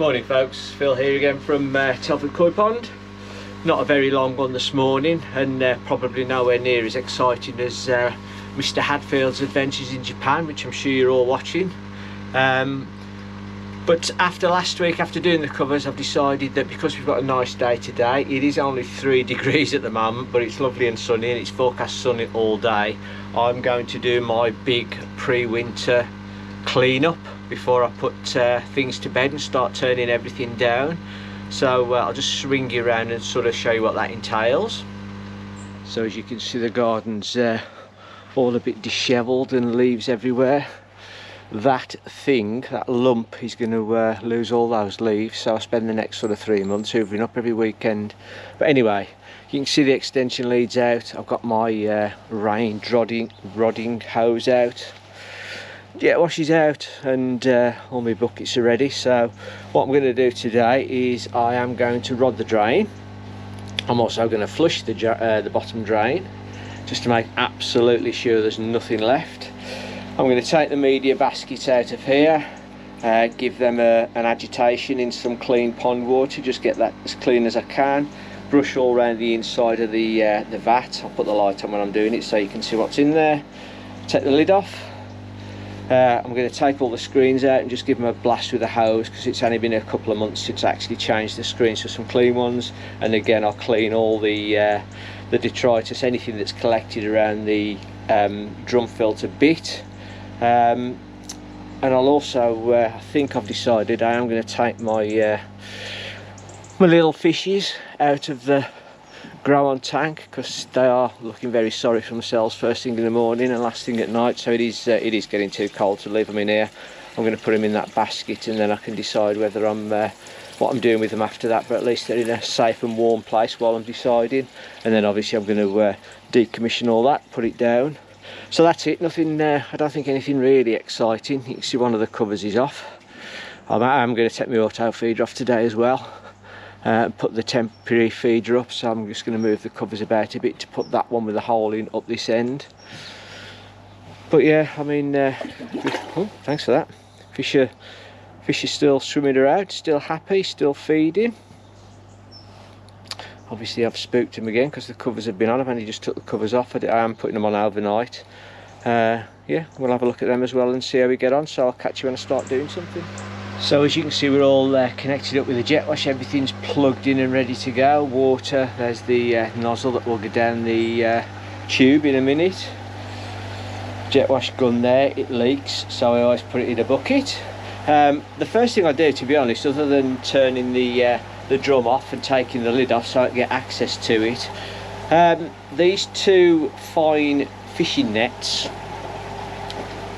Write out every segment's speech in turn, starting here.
Morning folks, Phil here again from Telford Koi Pond. Not a very long one this morning, and probably nowhere near as exciting as Mr. Hadfield's adventures in Japan, which I'm sure you're all watching. But after last week, after doing the covers, I've decided that because we've got a nice day today, it is only 3 degrees at the moment, but it's lovely and sunny and it's forecast sunny all day. I'm going to do my big pre-winter clean-up before I put things to bed and start turning everything down. So I'll just swing you around and sort of show you what that entails. So as you can see, the garden's all a bit dishevelled and leaves everywhere. That lump is going to lose all those leaves, so I'll spend the next sort of 3 months hoovering up every weekend. But anyway, you can see the extension leads out. I've got my rain rodding hose out. Jet wash is out, and all my buckets are ready. So what I'm going to do today is I am going to rod the drain. I'm also going to flush the bottom drain just to make absolutely sure there's nothing left. I'm going to take the media baskets out of here, give them an agitation in some clean pond water, just get that as clean as I can. Brush all around the inside of the vat. I'll put the light on when I'm doing it so you can see what's in there. Take the lid off. I'm going to take all the screens out and just give them a blast with a hose, because it's only been a couple of months since I actually changed the screens for some clean ones. And again, I'll clean all the detritus, anything that's collected around the drum filter bit. And I'll also, I think I've decided I am going to take my my little fishies out of the grow on tank, because they are looking very sorry for themselves first thing in the morning and last thing at night. So it is getting too cold to leave them in here. I'm going to put them in that basket, and then I can decide whether what I'm doing with them after that, but at least they're in a safe and warm place while I'm deciding. And then obviously I'm going to decommission all that, put it down. So that's it. Nothing, I don't think anything really exciting. You can see one of the covers is off. I'm going to take my auto feeder off today as well. Put the temporary feeder up, so I'm just going to move the covers about a bit to put that one with the hole in up this end. But yeah, I mean, oh, thanks for that. Fish are still swimming around, still happy, still feeding. Obviously I've spooked them again because the covers have been on. I've only just took the covers off. I am putting them on overnight. Yeah, we'll have a look at them as well and see how we get on. So I'll catch you when I start doing something. So as you can see, we're all connected up with the jet wash. Everything's plugged in and ready to go. Water, there's the nozzle that will go down the tube in a minute. Jet wash gun there, it leaks, so I always put it in a bucket. The first thing I do, to be honest, other than turning the drum off and taking the lid off so I can get access to it, these two fine fishing nets,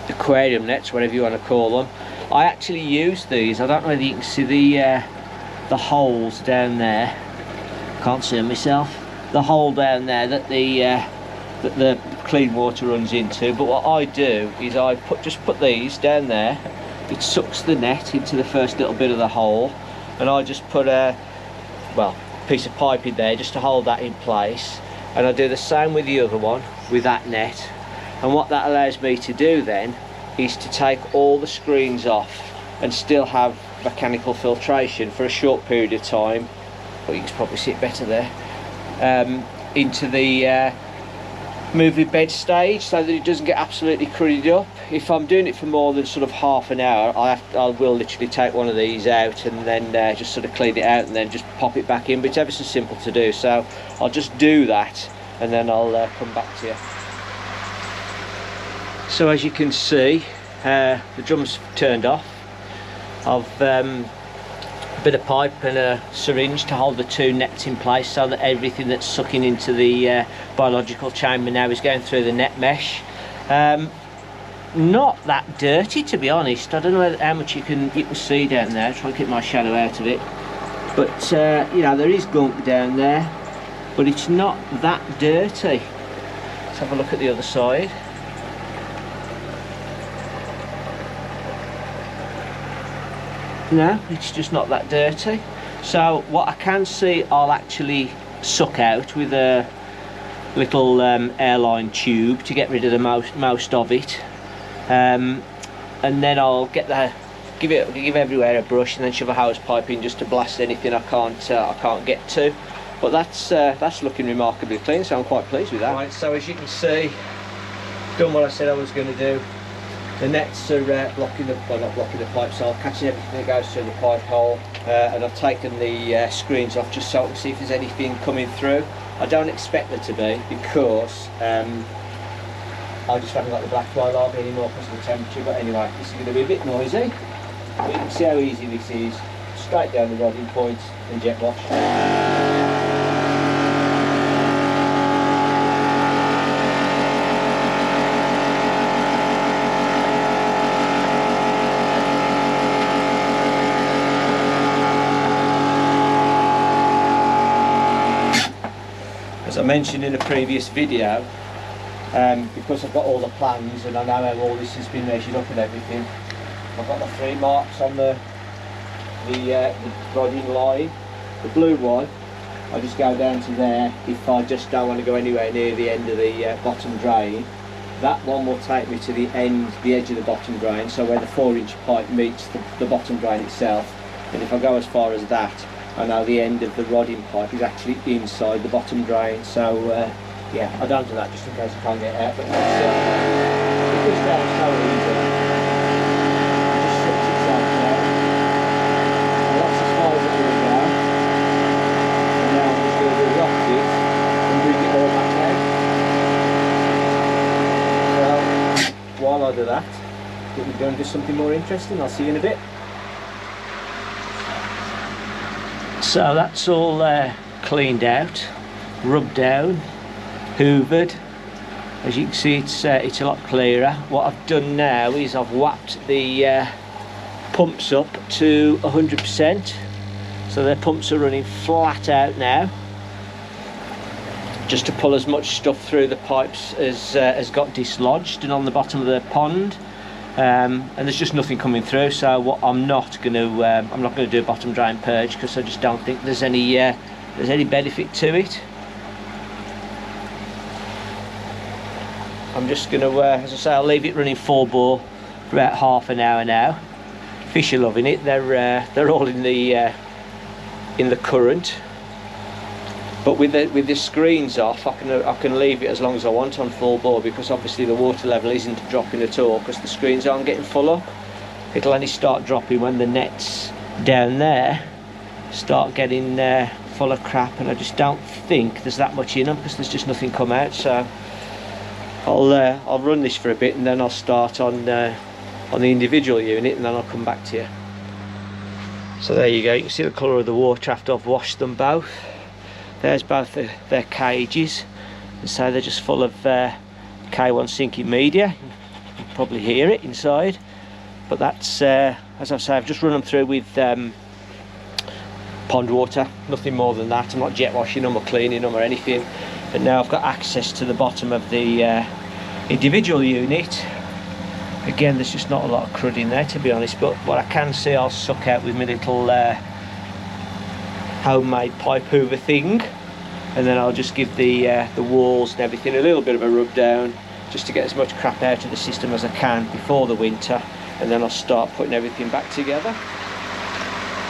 aquarium nets, whatever you want to call them, I actually use these. I don't know whether you can see the holes down there. Can't see them myself. The hole down there that the clean water runs into. But what I do is I just put these down there. It sucks the net into the first little bit of the hole, and I just put a piece of pipe in there just to hold that in place. And I do the same with the other one with that net. And what that allows me to do then is to take all the screens off and still have mechanical filtration for a short period of time. Well, you can probably see it better there, into the moving bed stage, so that it doesn't get absolutely cruddied up. If I'm doing it for more than sort of half an hour, I will literally take one of these out and then just sort of clean it out and then just pop it back in. But it's ever so simple to do, so I'll just do that and then I'll come back to you. So as you can see, the drum's turned off. I've a bit of pipe and a syringe to hold the two nets in place so that everything that's sucking into the biological chamber now is going through the net mesh. Not that dirty, to be honest. I don't know how much you can see down there. I'll try to keep my shadow out of it. But you know, there is gunk down there, but it's not that dirty. Let's have a look at the other side. No, it's just not that dirty. So what I can see, I'll actually suck out with a little airline tube to get rid of the most of it, and then I'll get give everywhere a brush and then shove a hose pipe in just to blast anything I can't get to. But that's looking remarkably clean, so I'm quite pleased with that. Right, so as you can see, done what I said I was going to do. The nets are blocking the, well, not blocking the pipes, so I'm catching everything that goes through the pipe hole, and I've taken the screens off just so I can see if there's anything coming through. I don't expect there to be, because I just haven't got the black fly larvae anymore because of the temperature. But anyway, this is going to be a bit noisy. But you can see how easy this is. Straight down the rodding point and jet wash. As I mentioned in a previous video, because I've got all the plans and I know how all this has been measured up and everything, I've got the 3 marks on the rodding line. The blue one, I just go down to there if I just don't want to go anywhere near the end of the bottom drain. That one will take me to the edge of the bottom drain, so where the 4-inch pipe meets the bottom drain itself. And if I go as far as that, I know the end of the rodding pipe is actually inside the bottom drain. So yeah, I don't do that just in case I can't get out. But it goes down so easy. It just shuts itself down. And that's as far as it's going to go. And now I'm just going to rock it and bring it all back out. So while I do that, we're going to do something more interesting. I'll see you in a bit. So that's all cleaned out, rubbed down, hoovered. As you can see, it's a lot clearer. What I've done now is I've whacked the pumps up to 100%, so their pumps are running flat out now, just to pull as much stuff through the pipes as got dislodged and on the bottom of the pond. And there's just nothing coming through. So what I'm not going to do a bottom drain purge, because I just don't think there's any benefit to it. I'm just going to, as I say, I'll leave it running 4 bore for about half an hour now. Fish are loving it. They're all in the current. But with the screens off, I can leave it as long as I want on 4 bore, because obviously the water level isn't dropping at all because the screens aren't getting full up. It'll only start dropping when the nets down there start getting full of crap, and I just don't think there's that much in them because there's just nothing come out. So I'll run this for a bit and then I'll start on the individual unit, and then I'll come back to you. So there you go. You can see the colour of the water after I've washed them both. There's both their cages, and so they're just full of K1 sinking media. You can probably hear it inside, but that's as I say, I've just run them through with pond water, nothing more than that. I'm not jet washing them or cleaning them or anything. And now I've got access to the bottom of the individual unit. Again, there's just not a lot of crud in there, to be honest, but what I can see I'll suck out with my little homemade pipe hoover thing, and then I'll just give the walls and everything a little bit of a rub down, just to get as much crap out of the system as I can before the winter, and then I'll start putting everything back together.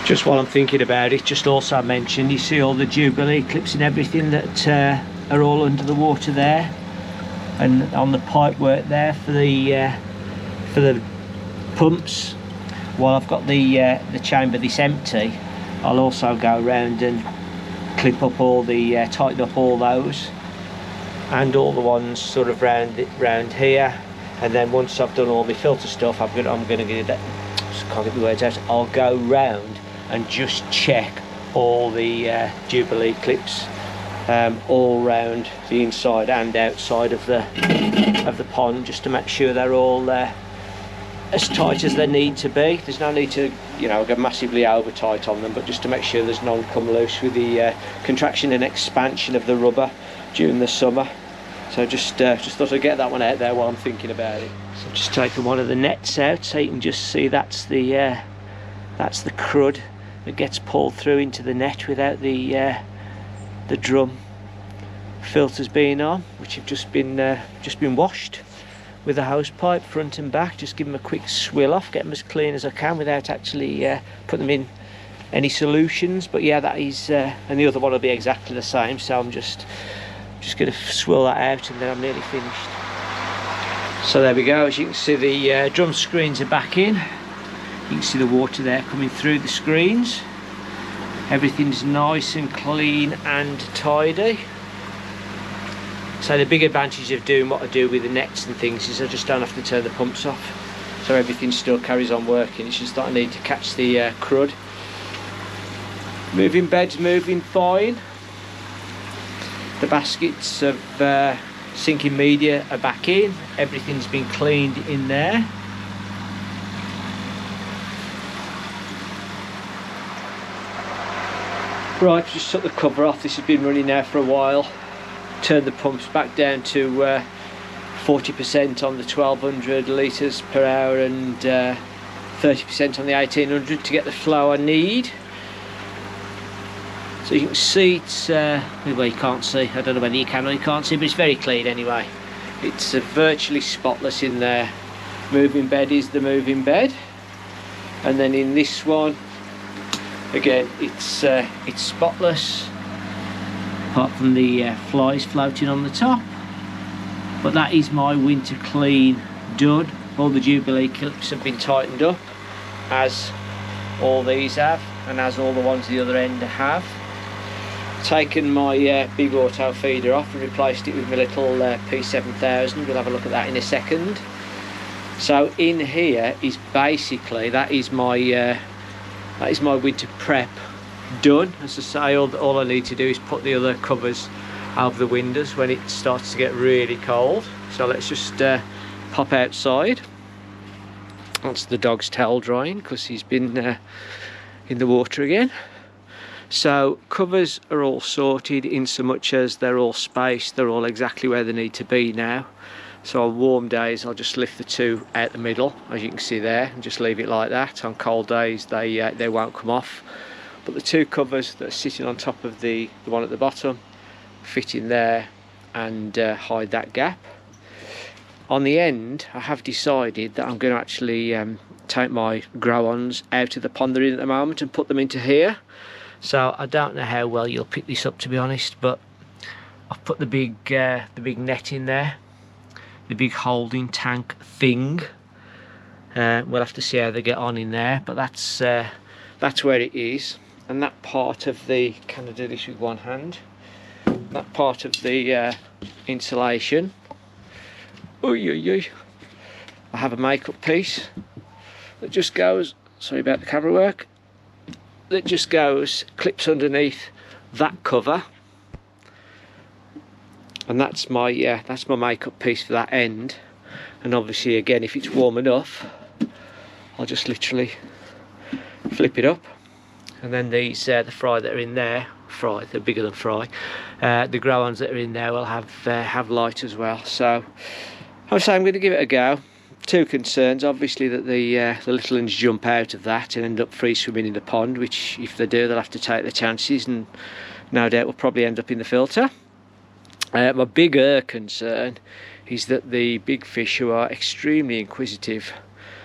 Just while I'm thinking about it, just also mention, you see all the Jubilee clips and everything that are all under the water there, and on the pipe work there for the pumps. While I've got the chamber this empty, I'll also go around and clip up all the tighten up all those, and all the ones sort of round here. And then once I've done all my filter stuff, I'm going to get that. Can't get the words out. I'll go round and just check all the Jubilee clips all round the inside and outside of the pond, just to make sure they're all as tight as they need to be. There's no need to, you know, go massively over tight on them, but just to make sure there's none come loose with the contraction and expansion of the rubber during the summer. So just thought I'd get that one out there while I'm thinking about it. So I've just taken one of the nets out, so you can just see that's the crud that gets pulled through into the net without the drum filters being on, which have just been washed with a hose pipe front and back. Just give them a quick swill off, get them as clean as I can without actually putting them in any solutions. But yeah, that is and the other one will be exactly the same, so I'm just going to swill that out and then I'm nearly finished. So there we go. As you can see, the drum screens are back in. You can see the water there coming through the screens. Everything's nice and clean and tidy. So the big advantage of doing what I do with the nets and things is I just don't have to turn the pumps off, so everything still carries on working. It's just that I need to catch the crud. Moving bed's moving fine. The baskets of sinking media are back in. Everything's been cleaned in there. Right, just took the cover off. This has been running now for a while. Turned the pumps back down to 40% on the 1200 litres per hour and 30% on the 1800 to get the flow I need. So you can see it's, well, you can't see, I don't know whether you can or you can't see, but it's very clean anyway. It's virtually spotless in there. Moving bed is the moving bed, and then in this one, again, it's spotless, apart from the flies floating on the top. But that is my winter clean done. All the Jubilee clips have been tightened up, as all these have, and as all the ones at the other end have. Taken my big auto feeder off and replaced it with my little P7000. We'll have a look at that in a second. So in here is basically, that is my winter prep done. As I say, all I need to do is put the other covers over the windows when it starts to get really cold. So let's just pop outside. That's the dog's tail drying because he's been in the water again. So covers are all sorted in so much as they're all spaced, they're all exactly where they need to be now. So on warm days I'll just lift the two out the middle, as you can see there, and just leave it like that. On cold days they won't come off. But the two covers that are sitting on top of the one at the bottom fit in there and hide that gap. On the end I have decided that I'm going to actually take my grow-ons out of the pond they're in at the moment and put them into here. So I don't know how well you'll pick this up, to be honest, but I've put the big net in there, the big holding tank thing. We'll have to see how they get on in there, but that's where it is. And that part of the, can I do this with one hand? That part of the insulation. I have a makeup piece that just goes, sorry about the camera work, that just goes, clips underneath that cover, and that's my makeup piece for that end. And obviously again, if it's warm enough, I'll just literally flip it up, and then these the fry that are in there, they're bigger than fry, the grow-ons that are in there will have light as well. So I'm going to give it a go. Two concerns, obviously, that the little ones jump out of that and end up free swimming in the pond, which if they do, they'll have to take their chances, and no doubt will probably end up in the filter. My bigger concern is that the big fish, who are extremely inquisitive,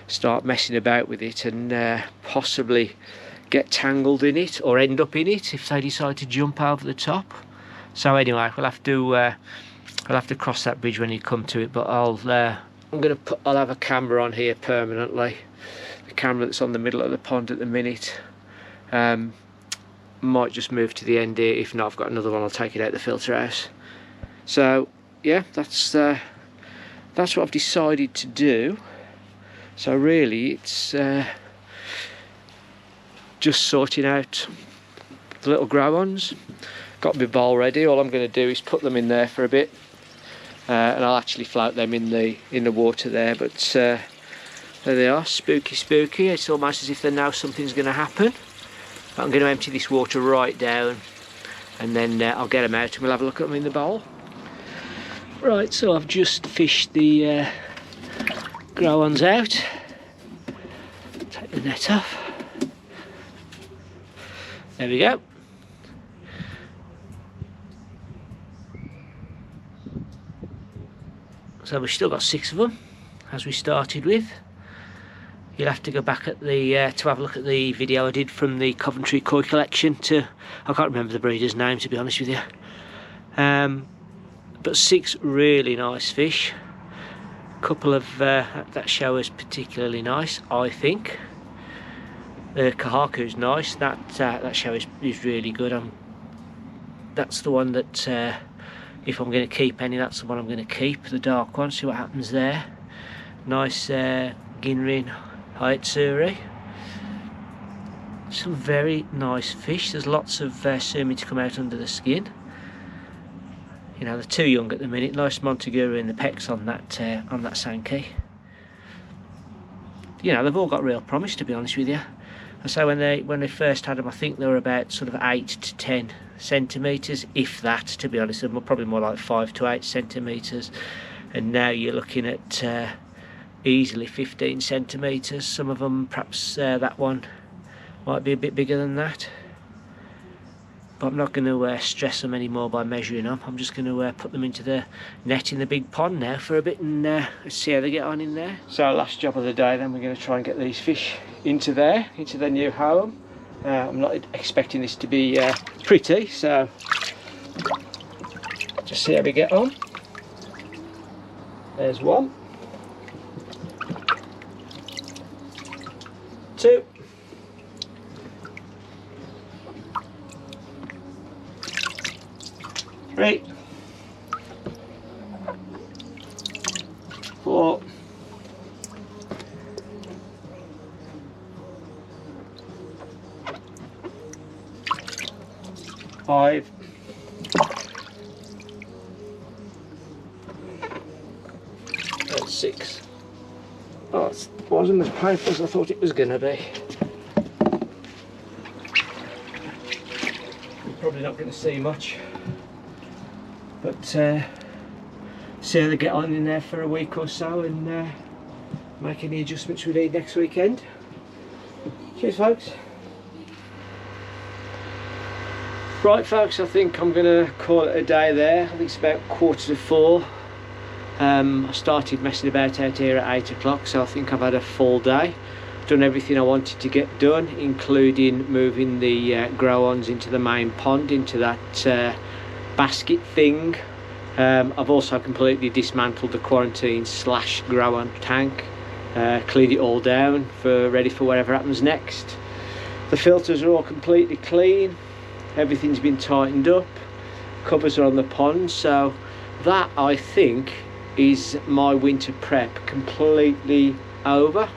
start messing about with it and possibly get tangled in it or end up in it if they decide to jump over the top. So anyway, we'll have to cross that bridge when you come to it. But I'll have a camera on here permanently. The camera that's on the middle of the pond at the minute. Might just move to the end here. If not, I've got another one. I'll take it out the filter house. So yeah, that's what I've decided to do. So really, it's just sorting out the little grow-ons. Got my bowl ready. All I'm going to do is put them in there for a bit. And I'll actually float them in the water there, but there they are, spooky. It's almost as if they know something's going to happen. But I'm going to empty this water right down, and then I'll get them out and we'll have a look at them in the bowl. Right, so I've just fished the grow-ons out. Take the net off. There we go. So we've still got 6 of them. as we started with. You'll have to go back at the to have a look at the video I did from the Coventry koi collection I can't remember the breeder's name, to be honest with you. But 6 really nice fish. A couple of that shower's particularly nice, I think. The Kahaku's nice. That show is really good. That's the one that if I'm going to keep any, that's the one I'm going to keep. The dark one. See what happens there. Nice Ginrin Haitsuri. Some very nice fish. There's lots of sumi to come out under the skin. You know, they're too young at the minute. Nice Montaguru in the pecs on that Sankey. You know, they've all got real promise, to be honest with you. I say when they first had them, I think they were about sort of 8 to 10 centimetres, if that. To be honest, they're probably more like 5 to 8 centimetres, and now you're looking at easily 15 centimetres. Some of them, perhaps that one might be a bit bigger than that. But I'm not going to stress them anymore by measuring them. I'm just going to put them into the net in the big pond now for a bit, and let's see how they get on in there. So last job of the day then, we're going to try and get these fish into their new home. I'm not expecting this to be pretty, so just see how we get on. There's 1, 2, 3, 4, 5, 6. Oh, it wasn't as painful as I thought it was going to be. You're probably not going to see much, but see how they get on in there for a week or so, and make any adjustments we need next weekend. Cheers, folks. Right, folks, I think I'm going to call it a day there. I think it's about 3:45. I started messing about out here at 8 o'clock, so I think I've had a full day. Done everything I wanted to get done, including moving the grow-ons into the main pond, into that basket thing. I've also completely dismantled the quarantine / grow-on tank, cleaned it all down ready for whatever happens next. The filters are all completely clean. Everything's been tightened up, covers are on the pond, so that, I think, is my winter prep completely over.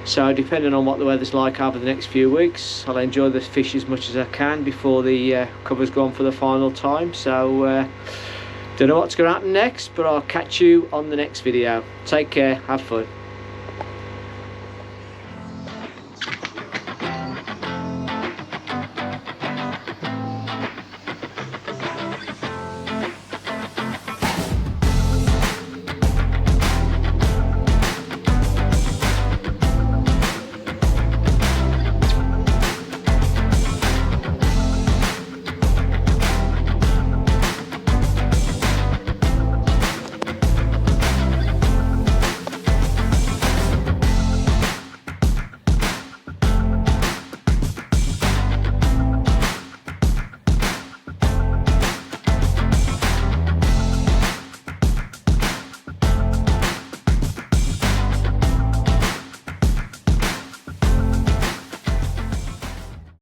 So depending on what the weather's like over the next few weeks, I'll enjoy the fish as much as I can before the cover's gone for the final time. So don't know what's going to happen next, but I'll catch you on the next video. Take care, have fun.